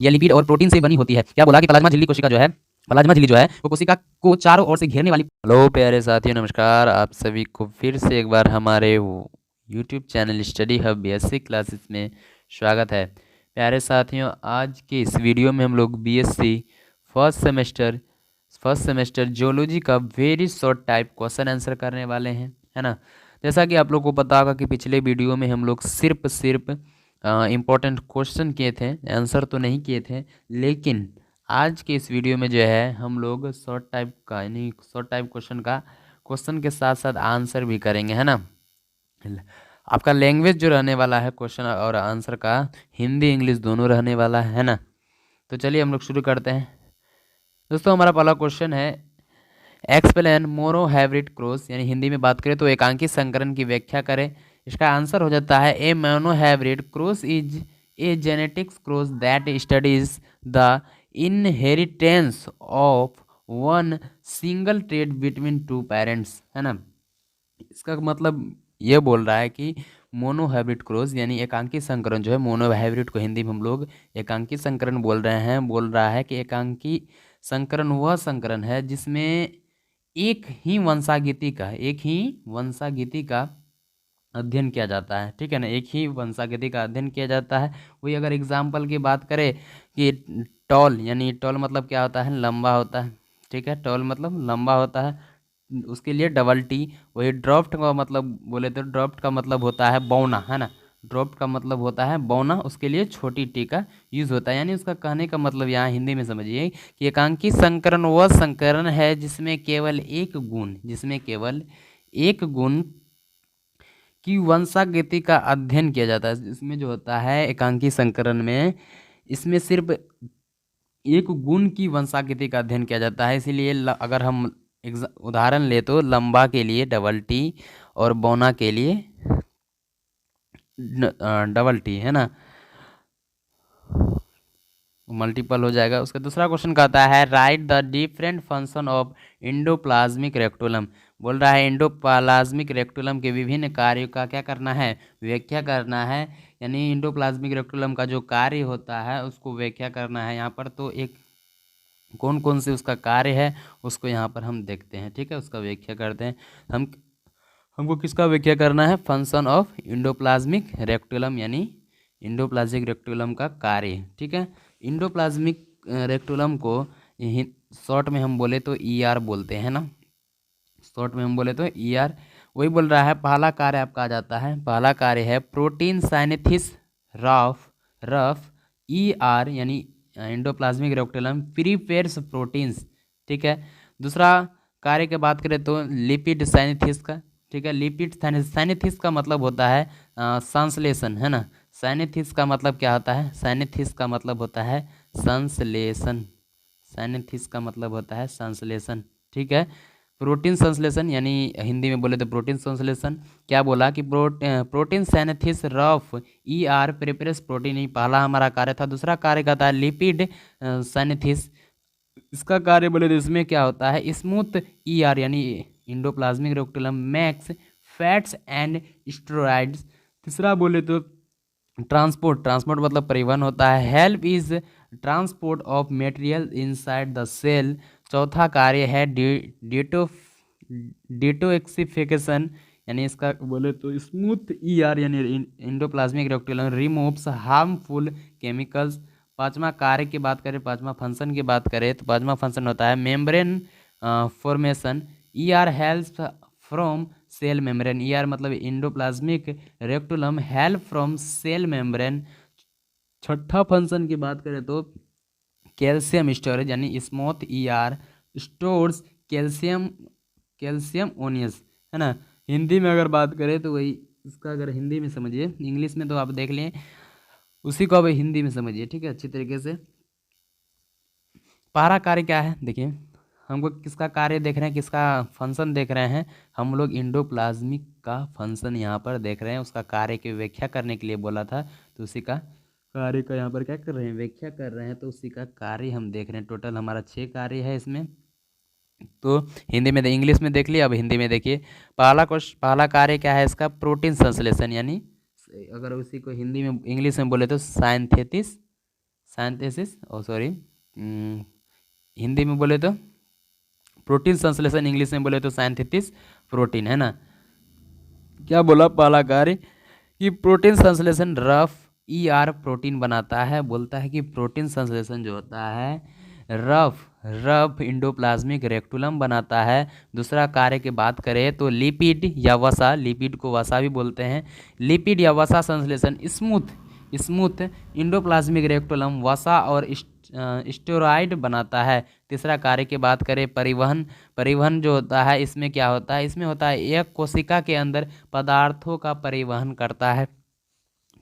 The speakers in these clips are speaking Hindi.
यह लिपिड और प्रोटीन से बनी होती है। क्या बोला कि प्लाज्मा झिल्ली कोशिका जो है, प्लाज्मा झिल्ली जो है वो कोशिका को चारों ओर से घेरने वाली। हेलो प्यारे साथियों, नमस्कार। आप सभी को फिर से एक बार हमारे YouTube channel study hub basic classes में स्वागत है। प्यारे साथियों, आज के इस वीडियो में हम लोग बीएससी फर्स्ट सेमेस्टर जियोलॉजी का very short type question answer करने वाले हैं, है ना। जैसा कि आप लोग को पता होगा कि पिछले वीडियो में हम लोग सिर्फ इम्पोर्टेंट क्वेश्चन किए थे, आंसर तो नहीं किए थे। लेकिन आज के इस वीडियो में जो है हम लोग शॉर्ट टाइप का यानी शॉर्ट टाइप क्वेश्चन के साथ साथ आंसर भी करेंगे, है ना। आपका लैंग्वेज जो रहने वाला है क्वेश्चन और आंसर का, हिंदी इंग्लिश दोनों रहने वाला है ना। तो चलिए हम लोग शुरू करते हैं। दोस्तों, हमारा पहला क्वेश्चन है एक्सप्लेन मोनोहाइब्रिड क्रॉस, यानी हिंदी में बात करें तो एकांकी संकरण की व्याख्या करें। इसका आंसर हो जाता है a monohybrid cross is a genetics cross that studies the inheritance of one single trait between two parents, है ना। इसका मतलब ये बोल रहा है कि मोनोहाइब्रिड क्रॉस यानी एकांकी संकरण जो है, मोनोहाइब्रिड को हिंदी में हम लोग एकांकी संकरण बोल रहे हैं। बोल रहा है कि एकांकी संकरण वह संकरण है जिसमें एक ही वंशागीति का अध्ययन किया जाता है, ठीक है ना। एक ही वंशागीति का अध्ययन किया जाता है। वही अगर एग्जाम्पल की बात करें कि टॉल, यानी टॉल मतलब क्या होता है, लंबा होता है, ठीक है। टॉल मतलब लंबा होता है, उसके लिए डबल टी। वही ड्रॉफ्ट का मतलब बोले तो ड्रॉफ्ट का मतलब होता है बौना, है ना। ड्रॉफ्ट का मतलब होता है बौना, उसके लिए छोटी टी का यूज़ होता है। यानी उसका कहने का मतलब यहाँ हिंदी में समझिए कि एकांकी संकरण वह संकरण है जिसमें केवल एक गुण की वंशागति का अध्ययन किया जाता है। इसमें जो होता है एकांकी संकरण में, इसमें सिर्फ एक गुण की वंशागति का अध्ययन किया जाता है। इसीलिए अगर हम उदाहरण ले तो लंबा के लिए डबल टी और बौना के लिए डबल टी, है ना, मल्टीपल हो जाएगा। उसका दूसरा क्वेश्चन कहता है write the different function of endoplasmic reticulum. बोल रहा है इंडोप्लाज्मिक रेक्टुलम के विभिन्न कार्यों का क्या करना है, व्याख्या करना है। यानी इंडोप्लाज्मिक रेक्टुलम का जो कार्य होता है उसको व्याख्या करना है यहाँ पर। तो एक कौन कौन से उसका कार्य है उसको यहाँ पर हम देखते हैं, ठीक है। उसका व्याख्या करते हैं। हमको किसका व्याख्या करना है, फंक्शन ऑफ इंडोप्लाज्मिक रेक्टुलम, यानी इंडोप्लाज्मिक रेक्टुलम का कार्य, ठीक है। इंडोप्लाज्मिक रेक्टुलम को शॉर्ट में हम बोले तो ईआर बोलते हैं ना, शॉर्ट में हम बोले तो ईआर। वही बोल रहा है पहला कार्य आपका आ जाता है, पहला कार्य है प्रोटीन साइनेथिस रफ ईआर, यानी इंडोप्लाज्मिक रेक्टुलम प्रीपेयर्स प्रोटीन्स, ठीक है। दूसरा कार्य की बात करें तो लिपिड साइनेथिस का, ठीक है। लिपिड साइनेथिस का मतलब होता है संश्लेषण, है ना। साइनेथिस का मतलब क्या होता है, साइनेथिस का मतलब होता है संश्लेषण, साइनेथिस का मतलब होता है संश्लेषण, ठीक है। प्रोटीन संश्लेषण यानी हिंदी में बोले तो प्रोटीन संश्लेषण। क्या बोला कि protein synthesis rough ER prepares protein, ही पहला हमारा कार्य था। दूसरा कार्य का था लिपिड साइनेथिस। इसका कार्य बोले तो इसमें क्या होता है, स्मूथ ईआर यानी endoplasmic reticulum makes fats and steroids. तीसरा बोले तो ट्रांसपोर्ट मतलब परिवहन होता है, help is transport of material inside the cell. चौथा कार्य है डिटॉक्सिफिकेशन, यानी इसका बोले तो स्मूथ ईआर यानी endoplasmic reticulum removes harmful chemicals. पांचवा कार्य की बात करें, पांचवा फंक्शन की बात करें तो पांचवा फंक्शन होता है membrane formation. ER helps from cell membrane, ER मतलब endoplasmic reticulum help from cell membrane. छठा फंक्शन की बात करें तो कैल्शियम स्टोरेज, यानी smooth ER stores calcium ions, है ना। हिंदी में अगर बात करें तो वही इसका अगर हिंदी में समझिए, इंग्लिश में तो आप देख लें, उसी को अब हिंदी में समझिए, ठीक है, अच्छी तरीके से। पहला कार्य क्या है देखिए, हमको किसका कार्य देख रहे हैं, किसका फंक्शन देख रहे हैं, हम लोग इंडोप्लाज्मिक का फंक्शन यहाँ पर देख रहे हैं। उसका कार्य की व्याख्या करने के लिए बोला था, तो उसी का कार्य का यहाँ पर क्या कर रहे हैं, व्याख्या कर रहे हैं। तो उसी का कार्य हम देख रहे हैं। टोटल हमारा 6 कार्य है इसमें। तो हिंदी में इंग्लिश में देख लिया, अब हिंदी में देखिए। पहला कार्य क्या है इसका, प्रोटीन संश्लेषण, यानी अगर उसी को हिंदी में इंग्लिश में बोले तो सिंथेसिस, ओ सॉरी, हिंदी में बोले तो प्रोटीन संश्लेषण, इंग्लिश में बोले तो सिंथेसिस प्रोटीन, है ना। क्या बोला पहला कार्य कि प्रोटीन संश्लेषण रफ ER प्रोटीन बनाता है, बोलता है कि प्रोटीन संश्लेषण जो होता है रफ रफ इंडोप्लाज्मिक रेक्टुलम बनाता है। दूसरा कार्य की बात करें तो लिपिड या वसा, लिपिड को वसा भी बोलते हैं, लिपिड या वसा संश्लेषण स्मूथ स्मूथ इंडोप्लाज्मिक रेक्टुलम वसा और स्टेरॉइड बनाता है। तीसरा कार्य की बात करें परिवहन, परिवहन जो होता है इसमें क्या होता है, इसमें होता है एक कोशिका के अंदर पदार्थों का परिवहन करता है,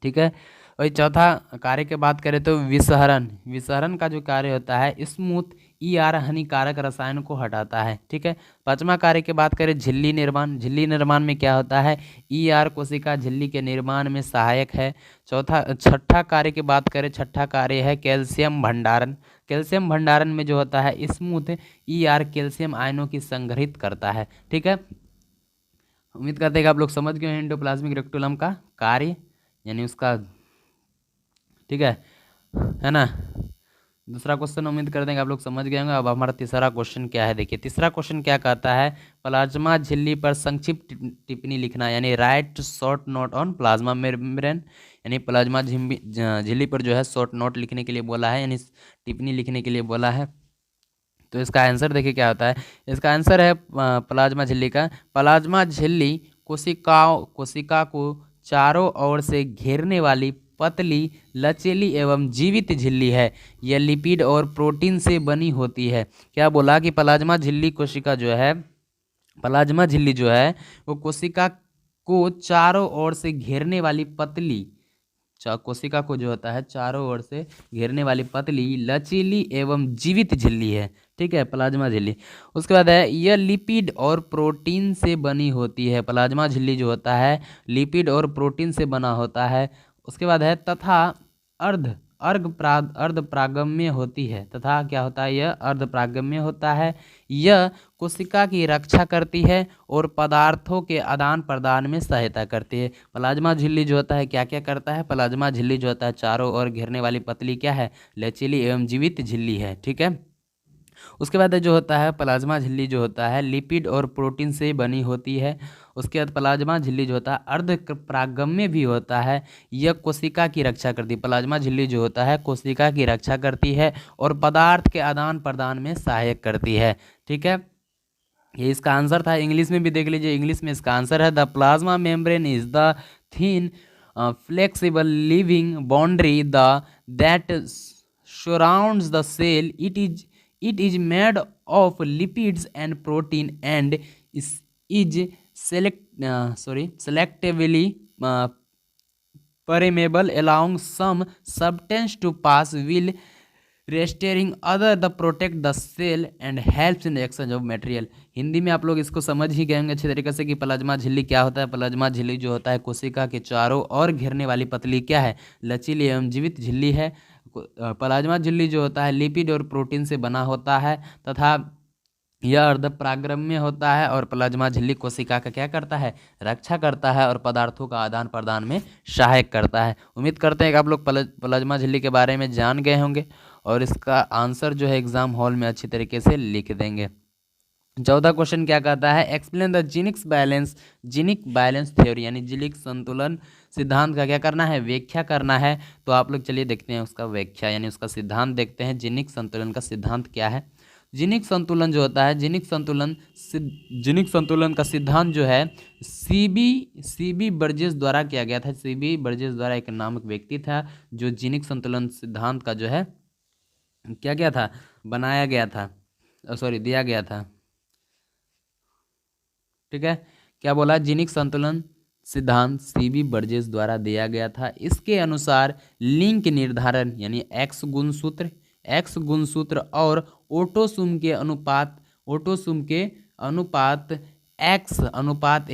ठीक है। और चौथा कार्य की बात करें तो विसहरण, विसहरण का जो कार्य होता है स्मूथ ER हानिकारक रसायन को हटाता है, ठीक है। पांचवा कार्य की बात करें झिल्ली निर्माण, झिल्ली निर्माण में क्या होता है ER कोशिका झिल्ली के निर्माण में सहायक है। छठा कार्य की बात करें, छठा कार्य है कैल्शियम भंडारण, कैल्शियम भंडारण में जो होता है स्मूथ ER कैल्शियम आयनों की संग्रहित करता है, ठीक है। उम्मीद करते हैं कि आप लोग समझ गए हैं एंडोप्लाज्मिक रेक्टुलम का कार्य यानी उसका, ठीक है ना। दूसरा क्वेश्चन उम्मीद करते हैं कि आप लोग समझ गए होंगे। अब हमारा तीसरा क्वेश्चन क्या है, देखिए तीसरा क्वेश्चन क्या कहता है, प्लाज्मा झिल्ली पर संक्षिप्त टिप्पणी लिखना, यानी right short note on plasma membrane, यानी प्लाज्मा झिल्ली पर जो है शॉर्ट नोट लिखने के लिए बोला है, यानी टिप्पणी लिखने के लिए बोला है। तो इसका आंसर देखिए क्या होता है, इसका आंसर है प्लाज्मा झिल्ली का, प्लाज्मा झिल्ली कोशिका को चारों ओर से घेरने वाली पतली लचीली एवं जीवित झिल्ली है। यह लिपिड और प्रोटीन से बनी होती है। क्या बोला कि प्लाज्मा झिल्ली कोशिका जो है, प्लाज्मा झिल्ली जो है वो कोशिका को चारों ओर से घेरने वाली पतली, कोशिका को जो होता है चारों ओर से घेरने वाली पतली लचीली एवं जीवित झिल्ली है, ठीक है, प्लाज्मा झिल्ली। उसके बाद है यह लिपिड और प्रोटीन से बनी होती है, प्लाज्मा झिल्ली जो होता है लिपिड और प्रोटीन से बना होता है। उसके बाद है तथा अर्ध अर्ध प्रागम्य होती है, तथा क्या होता है यह अर्ध प्रागम्य होता है। यह कोशिका की रक्षा करती है और पदार्थों के आदान प्रदान में सहायता करती है। प्लाज्मा झिल्ली जो होता है क्या क्या करता है, प्लाज्मा झिल्ली जो होता है चारों ओर घेरने वाली पतली क्या है, लचीली एवं जीवित झिल्ली है, ठीक है। उसके बाद जो होता है प्लाज्मा झिल्ली जो होता है लिपिड और प्रोटीन से बनी होती है। उसके बाद प्लाज्मा झिल्ली जो होता है अर्ध प्रागम्य भी होता है। यह कोशिका की रक्षा करती है, प्लाज्मा झिल्ली जो होता है कोशिका की रक्षा करती है और पदार्थ के आदान प्रदान में सहायक करती है, ठीक है। ये इसका आंसर था। इंग्लिश में भी देख लीजिए, इंग्लिश में इसका आंसर है the plasma membrane is the thin flexible living boundary the that surrounds the cell. It is made of lipids and protein and is selectively permeable allowing some substance to pass will restoring other the protect the cell and helps in the exchange of material। Hindi में आप लोग इसको समझ ही गए होंगे अच्छे तरीके से कि प्लाज्मा झिल्ली क्या होता है। प्लाज्मा झिल्ली जो होता है कोशिका के चारों ओर घेरने वाली पतली क्या है, लचीली एवं जीवित झिल्ली है। प्लाज्मा झिल्ली जो होता है लिपिड और प्रोटीन से बना होता है तथा यह अर्ध प्रागम्य होता है और प्लाज्मा झिल्ली कोशिका का क्या करता है, रक्षा करता है और पदार्थों का आदान प्रदान में सहायक करता है। उम्मीद करते हैं कि आप लोग प्लाज्मा झिल्ली के बारे में जान गए होंगे और इसका आंसर जो है एग्जाम हॉल में अच्छी तरीके से लिख देंगे। 14 क्वेश्चन क्या कहता है, explain the genic balance theory, यानी जीनिक संतुलन सिद्धांत का क्या करना है, व्याख्या करना है। तो आप लोग चलिए देखते हैं उसका व्याख्या यानी उसका सिद्धांत देखते हैं। जीनिक संतुलन का सिद्धांत क्या है। जीनिक संतुलन जो होता है, जीनिक संतुलन का सिद्धांत जो है सीबी बर्जेस द्वारा किया गया था। सीबी बर्जेस द्वारा एक नामक व्यक्ति था जो जीनिक संतुलन सिद्धांत का जो है क्या गया था, बनाया गया था, सॉरी दिया गया था, ठीक है। क्या बोला, जीनिक संतुलन सिद्धांत सीबी बर्जेस द्वारा दिया गया था। इसके अनुसार लिंक निर्धारण यानी एक्स गुणसूत्र और ओटोसुम के अनुपात एक्स अनुपात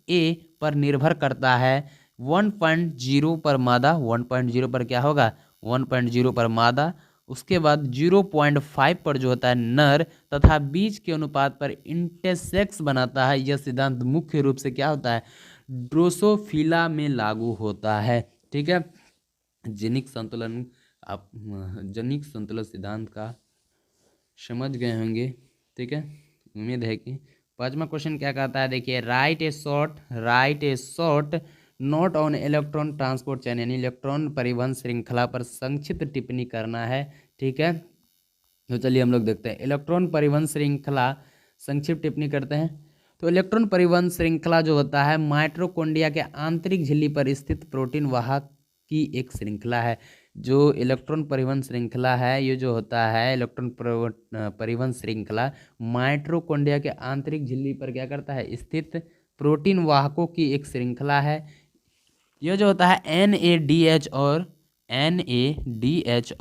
ए पर निर्भर करता है। 1.0 पर मादा, 1.0 पर क्या होगा, 1.0 पर मादा। उसके बाद 0.5 पर जो होता है नर तथा बीज के अनुपात पर इंटरसेक्स बनाता है। यह सिद्धांत मुख्य रूप से क्या होता है, ड्रोसोफिला में लागू होता है, ठीक है। जीनिक संतुलन आप जनिक संतुलन सिद्धांत का समझ गए होंगे। ठीक है, उम्मीद है कि। पांचवा क्वेश्चन क्या कहता है, देखिए, right A short note on electron transport chain, यानी इलेक्ट्रॉन परिवहन श्रृंखला पर संक्षिप्त टिप्पणी करना है। ठीक है, तो चलिए हम लोग देखते हैं इलेक्ट्रॉन परिवहन श्रृंखला, संक्षिप्त टिप्पणी करते हैं। तो इलेक्ट्रॉन परिवहन श्रृंखला जो होता है माइटोकॉन्ड्रिया के आंतरिक झिल्ली पर स्थित प्रोटीन वाहक की एक श्रृंखला है। जो इलेक्ट्रॉन परिवहन श्रृंखला है, ये जो होता है इलेक्ट्रॉन परिवहन श्रृंखला माइटोकॉन्ड्रिया के आंतरिक झिल्ली पर क्या करता है, स्थित प्रोटीन वाहकों की एक श्रृंखला है। यह जो होता है NADH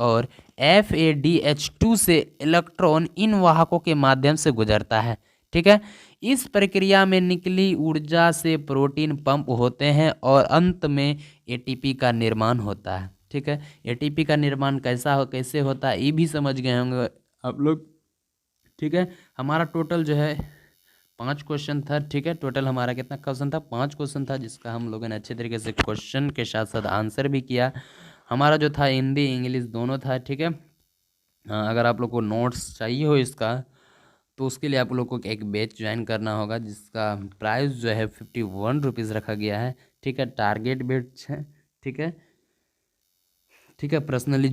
और FADH2 से इलेक्ट्रॉन इन वाहकों के माध्यम से गुजरता है। ठीक है, इस प्रक्रिया में निकली ऊर्जा से प्रोटीन पंप होते हैं और अंत में ATP का निर्माण होता है। ठीक है, ATP का निर्माण कैसे होता है ये भी समझ गए होंगे आप लोग। ठीक है, हमारा टोटल जो है 5 क्वेश्चन था। ठीक है, टोटल हमारा कितना क्वेश्चन था, 5 क्वेश्चन था, जिसका हम लोगों ने अच्छे तरीके से क्वेश्चन के साथ साथ आंसर भी किया। हमारा जो था हिंदी इंग्लिश दोनों था। ठीक है, हाँ, अगर आप लोग को नोट्स चाहिए हो इसका, तो उसके लिए आप लोग को एक बैच ज्वाइन करना होगा, जिसका प्राइस जो है 51 रुपीज़ रखा गया है। ठीक है, टारगेट बैच है। ठीक है, ठीक है, पर्सनली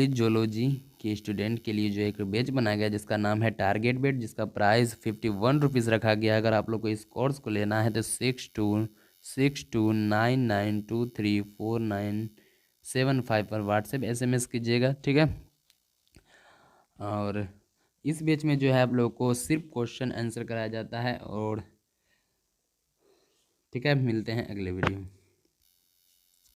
जोलॉजी के स्टूडेंट के लिए जो एक बैच बनाया गया जिसका नाम है टारगेट बैच, जिसका प्राइस 51 रुपीज़ रखा गया। अगर आप लोग को इस कोर्स को लेना है तो 6299234975 पर व्हाट्सएप SMS कीजिएगा। ठीक है, और इस बैच में जो है आप लोग को सिर्फ क्वेश्चन आंसर कराया जाता है। और ठीक है, मिलते हैं अगले वीडियो में।